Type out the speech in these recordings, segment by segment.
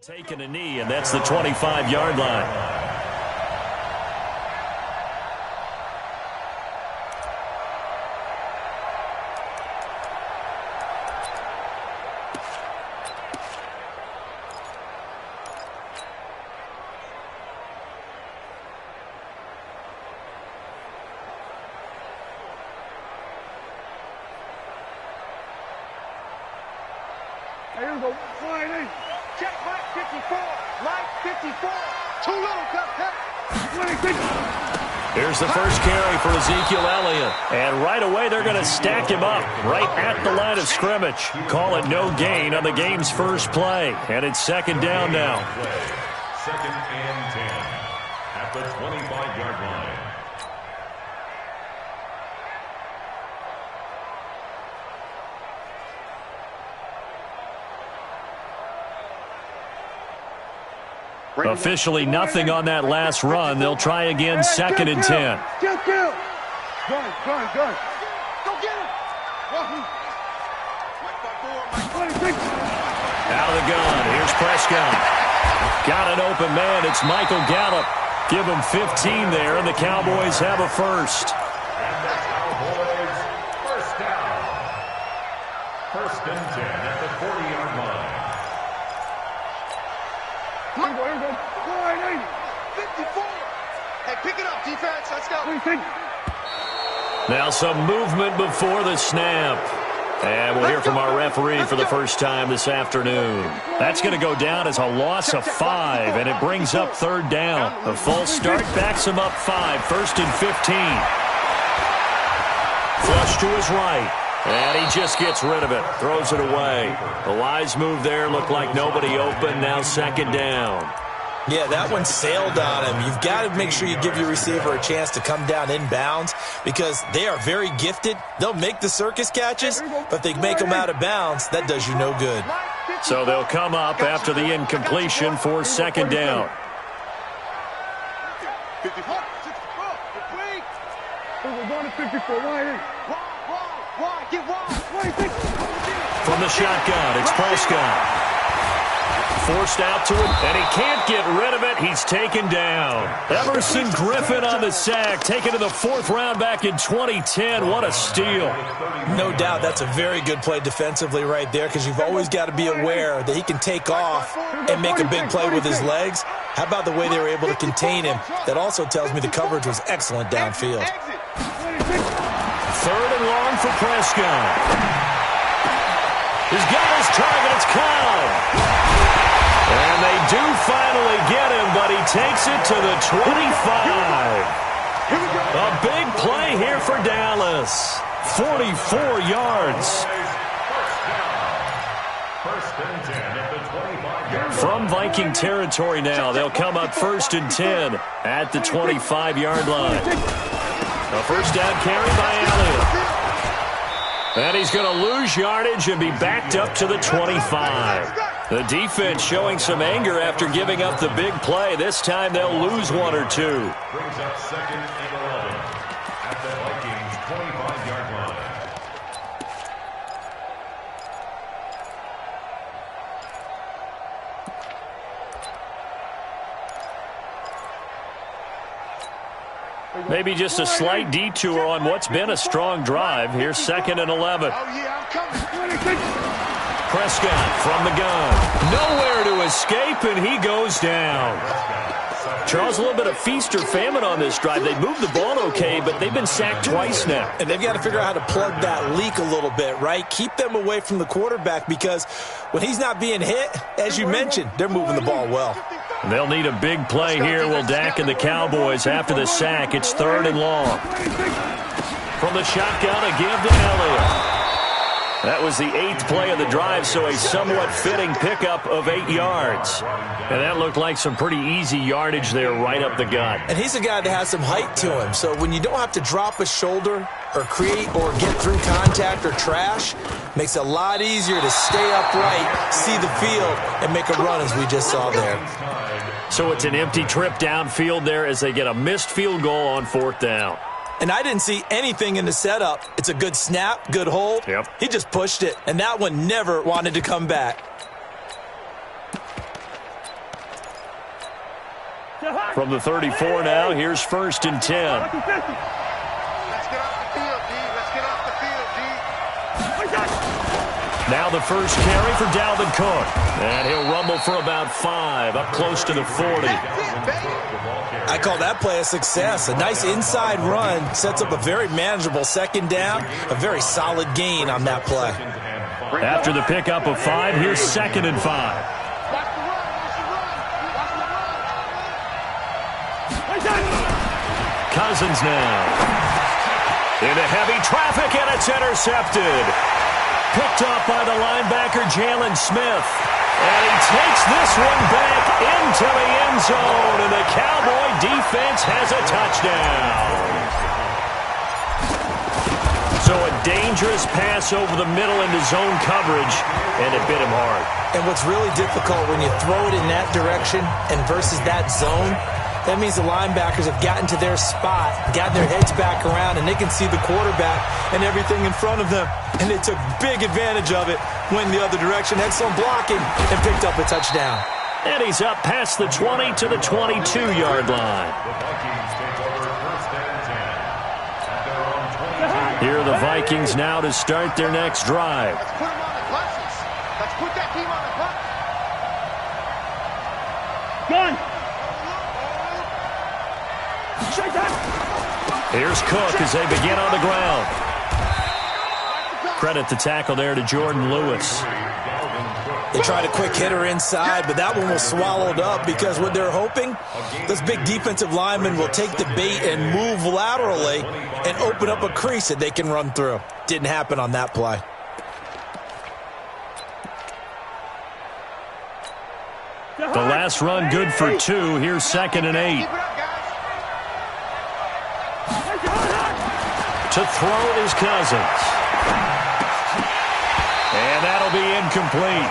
Taking a knee, and that's the 25-yard line. Here we go. Line in. Check back 54. Light 54. Too little, cut. Here's the first carry for Ezekiel Elliott. And right away, they're going to stack him up right at the line of scrimmage. Call it no gain on the game's first play. And it's second down now. Second and 10 at the 25-yard line. Officially nothing on that last run. They'll try again, second and 10. Go get him. Out of the gun. Here's Prescott. Got an open man. It's Michael Gallup. Give him 15 there, and the Cowboys have a first. And the Cowboys first down. First and 10 at the 40-yard line. Here we go. Line in. 54. Hey, pick it up, defense. Let's go. Now some movement before the snap. And we'll hear from our referee for the first time this afternoon. That's going to go down as a loss of 5, and it brings up third down. A false start backs him up 5, first and 15. Flush to his right. And he just gets rid of it, throws it away. A wise move there, looked like nobody open, now second down. Yeah, that one sailed on him. You've got to make sure you give your receiver a chance to come down inbounds because they are very gifted. They'll make the circus catches, but if they make them out of bounds, that does you no good. So they'll come up after the incompletion for second down. From the shotgun, it's Prescott. Forced out to him, and he can't get rid of it. He's taken down. Everson Griffin on the sack, taken to the 4th round back in 2010. What a steal. No doubt that's a very good play defensively right there because you've always got to be aware that he can take off and make a big play with his legs. How about the way they were able to contain him? That also tells me the coverage was excellent downfield. Third and long for Prescott. He's got his target. It's Kyle. And they do finally get him, but he takes it to the 25. A big play here for Dallas. 44 yards. From Viking territory now, they'll come up first and 10 at the 25-yard line. A first down carry by Elliott. And he's going to lose yardage and be backed up to the 25. The defense showing some anger after giving up the big play. This time they'll lose 1 or 2. Brings up second and 11 at the Vikings 25-yard line. Maybe just a slight detour on what's been a strong drive. Here's second and 11. Prescott from the gun. Nowhere to escape, and he goes down. Charles, a little bit of feast or famine on this drive. They moved the ball okay, but they've been sacked twice now. And they've got to figure out how to plug that leak a little bit, right? Keep them away from the quarterback because when he's not being hit, as you mentioned, they're moving the ball well. They'll need a big play here. Will Dak and the Cowboys after the sack. It's third and long. From the shotgun, a give to Elliott. That was the 8th play of the drive, so a somewhat fitting pickup of 8 yards. And that looked like some pretty easy yardage there right up the gut. And he's a guy that has some height to him, so when you don't have to drop a shoulder or create or get through contact or trash, makes it a lot easier to stay upright, see the field, and make a run as we just saw there. So it's an empty trip downfield there as they get a missed field goal on 4th down. And I didn't see anything in the setup. It's a good snap, good hold. Yep. He just pushed it, and that one never wanted to come back. From the 34 now, here's 1st and 10. Let's get off the field, D. Let's get off the field, D. Now the first carry for Dalvin Cook. And he'll rumble for about 5, up close to the 40. I call that play a success. A nice inside run sets up a very manageable 2nd down. A very solid gain on that play. After the pickup of 5, here's 2nd and 5. Cousins now. Into heavy traffic, and it's intercepted. Picked up by the linebacker, Jalen Smith. And he takes this one back into the end zone, and the Cowboy defense has a touchdown. So a dangerous pass over the middle into zone coverage, and it bit him hard. And what's really difficult when you throw it in that direction and versus that zone, that means the linebackers have gotten to their spot, gotten their heads back around, and they can see the quarterback and everything in front of them. And they took big advantage of it, went the other direction, excellent blocking, and picked up a touchdown. And he's up past the 20 to the 22-yard line. Here are the Vikings now to start their next drive. Let's put them on the buses. Let's put that team on the bus. Gun. Here's Cook as they begin on the ground. Credit the tackle there to Jordan Lewis. They tried a quick hitter inside, but that one was swallowed up because what they're hoping, those big defensive linemen will take the bait and move laterally and open up a crease that they can run through. Didn't happen on that play. The last run good for 2. Here's 2nd and 8. Keep it up, guys. To throw is Cousins. And that'll be incomplete.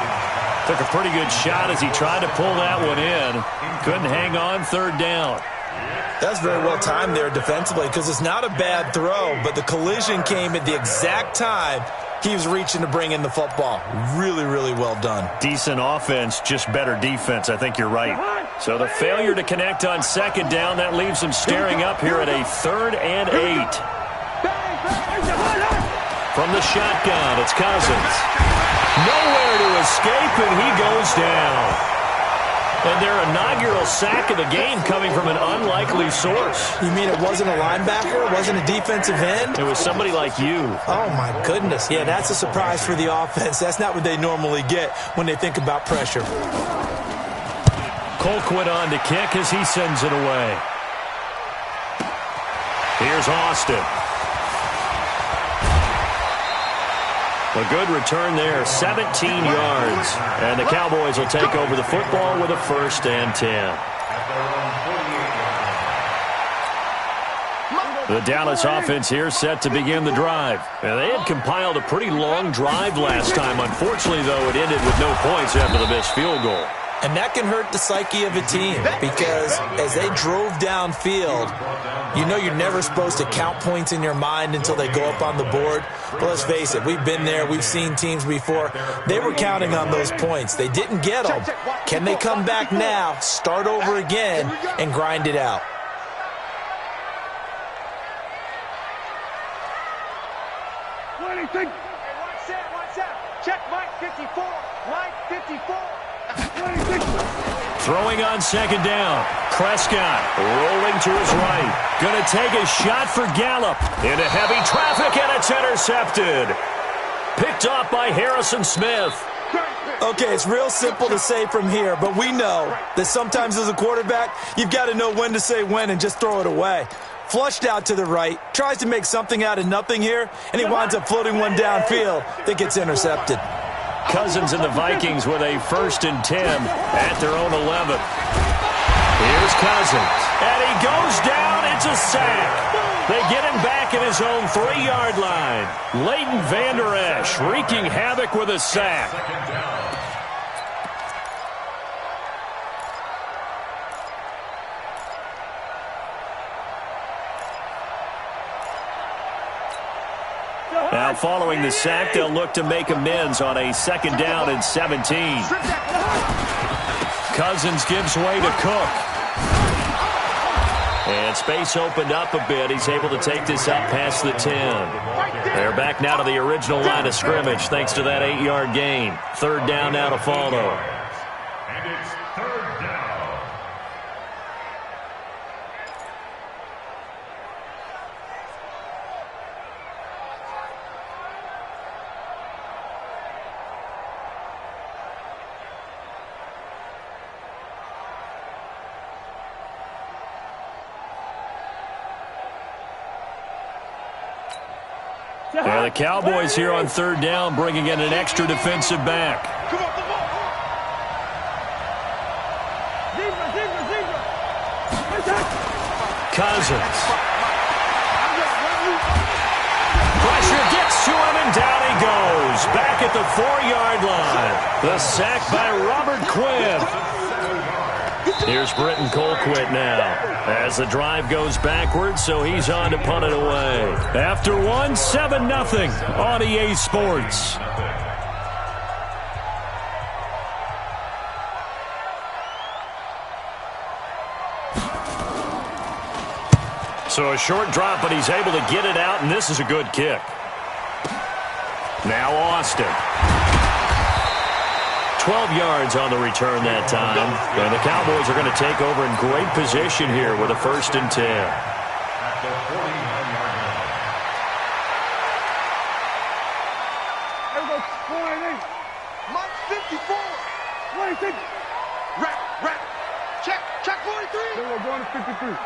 Took a pretty good shot as he tried to pull that one in. Couldn't hang on, 3rd down. That's very well timed there defensively because it's not a bad throw, but the collision came at the exact time he was reaching to bring in the football. Really, really well done. Decent offense, just better defense. I think you're right. So the failure to connect on 2nd down, that leaves him staring up here at a 3rd and 8. From the shotgun, it's Cousins. Nowhere to escape, and he goes down. And their inaugural sack of the game coming from an unlikely source. You mean it wasn't a linebacker? It wasn't a defensive end? It was somebody like you. Oh, my goodness. Yeah, that's a surprise for the offense. That's not what they normally get when they think about pressure. Colquitt on to kick as he sends it away. Here's Austin. A good return there, 17 yards. And the Cowboys will take over the football with a 1st and 10. The Dallas offense here set to begin the drive. Now, they had compiled a pretty long drive last time. Unfortunately, though, it ended with no points after the missed field goal. And that can hurt the psyche of a team because as they drove downfield, you know you're never supposed to count points in your mind until they go up on the board. But let's face it, we've been there. We've seen teams before. They were counting on those points. They didn't get them. Can they come back now, start over again, and grind it out? What do you think? Hey, watch that. Check Mike 54. Mike 54. Throwing on 2nd down. Prescott rolling to his right. Going to take a shot for Gallup. Into heavy traffic, and it's intercepted. Picked off by Harrison Smith. Okay, it's real simple to say from here, but we know that sometimes as a quarterback, you've got to know when to say when and just throw it away. Flushed out to the right, tries to make something out of nothing here, and he winds up floating one downfield that gets intercepted. Cousins and the Vikings with a 1st and 10 at their own 11. Here's Cousins. And he goes down. It's a sack. They get him back in his own 3-yard line. Leighton Vander Esch wreaking havoc with a sack. Now, following the sack, they'll look to make amends on a 2nd down and 17. Cousins gives way to Cook. And space opened up a bit. He's able to take this up past the 10. They're back now to the original line of scrimmage thanks to that 8-yard gain. 3rd down now to follow. And it's 3rd down. Yeah, the Cowboys here on 3rd down bringing in an extra defensive back. Come on, come on. Cousins. Pressure gets to him, and down he goes. Back at the 4-yard line. The sack by Robert Quinn. Here's Britton Colquitt now. As the drive goes backwards, so he's on to punt it away. After 1, 7-0 on EA Sports. So a short drop, but he's able to get it out, and this is a good kick. Now Austin. 12 yards on the return that time. And the Cowboys are going to take over in great position here with a 1st and 10. At the 49-yard line. There goes 48. Mike 54. 26. Rack. Check 43. There we go, going to 53.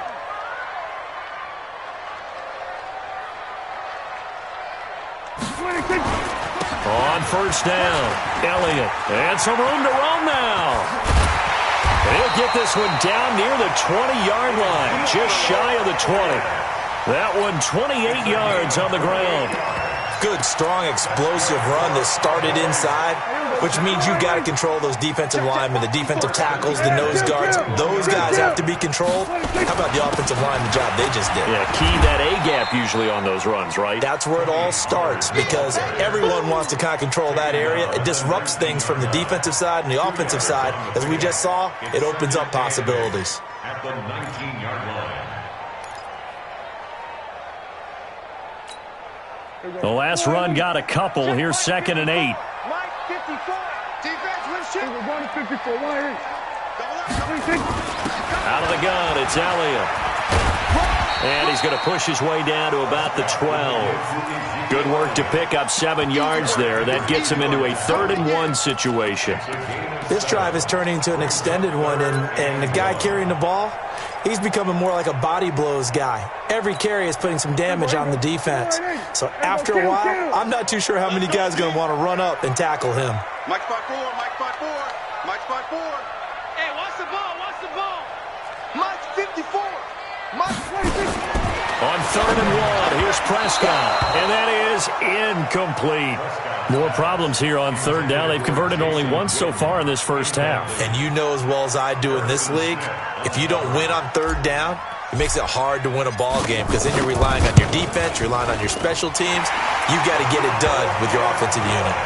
On 1st down, Elliott. And some room to roam now. He'll get this one down near the 20-yard line, just shy of the 20. That one 28 yards on the ground. Good, strong, explosive run that started inside, which means you got to control those defensive linemen, the defensive tackles, the nose guards. Those guys have to be controlled. How about the offensive line, the job they just did? Yeah, key that A-gap usually on those runs, right? That's where it all starts because everyone wants to kind of control that area. It disrupts things from the defensive side and the offensive side. As we just saw, it opens up possibilities. At the 19-yard line. The last run got a couple. Here's 2nd and 8. Mike 54. Defense with shit. We're going to 54. 1 Out of the gun, it's Elliott. And he's going to push his way down to about the 12. Good work to pick up 7 yards there. That gets him into a 3rd and 1 situation. This drive is turning into an extended one, and the guy carrying the ball, he's becoming more like a body blows guy. Every carry is putting some damage on the defense. So after a while, I'm not too sure how many guys are going to want to run up and tackle him. Mike 5-4, Mike 5-4, Mike 5-4. Hey, watch the ball, watch the ball. Mike 54. Mike 26. On 3rd and 1, here's Prescott. And that is incomplete. More problems here on 3rd down. They've converted only once so far in this first half. And you know as well as I do in this league, if you don't win on 3rd down, it makes it hard to win a ball game because then you're relying on your defense, you're relying on your special teams. You've got to get it done with your offensive unit.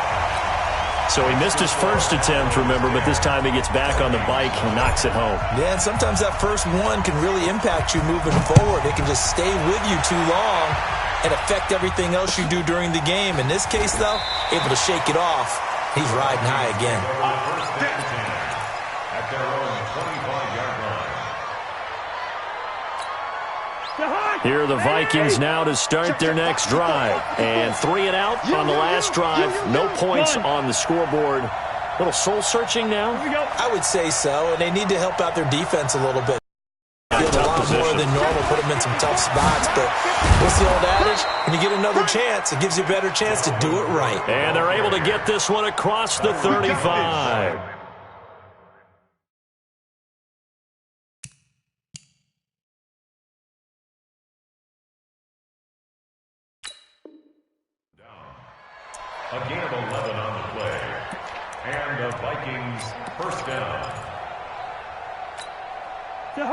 So he missed his first attempt, remember, but this time he gets back on the bike and knocks it home. Yeah, and sometimes that first one can really impact you moving forward. It can just stay with you too long and affect everything else you do during the game. In this case, though, able to shake it off. He's riding high again. At their own 25-yard line. Here are the Vikings now to start their next drive. And 3 and out on the last drive. No points on the scoreboard. A little soul-searching now? I would say so, and they need to help out their defense a little bit. Get a lot more than normal, put them in some tough spots. But what's the old adage? When you get another chance, it gives you a better chance to do it right. And they're able to get this one across the 35. A gain of 11 on the play. And the Vikings first down.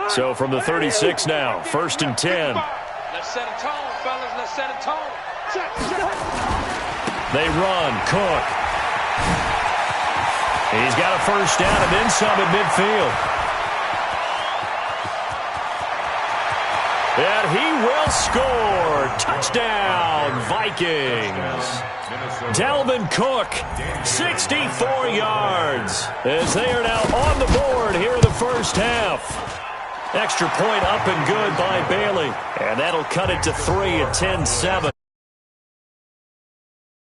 So from the 36 now, 1st and 10. Let's set a tone, fellas. Let's set a tone. They run. Cook. He's got a first down and then some at midfield. And he will score. Touchdown, Vikings. Dalvin Cook, 64 yards, as they are now on the board here in the first half. Extra point up and good by Bailey. And that'll cut it to 3 at 10-7.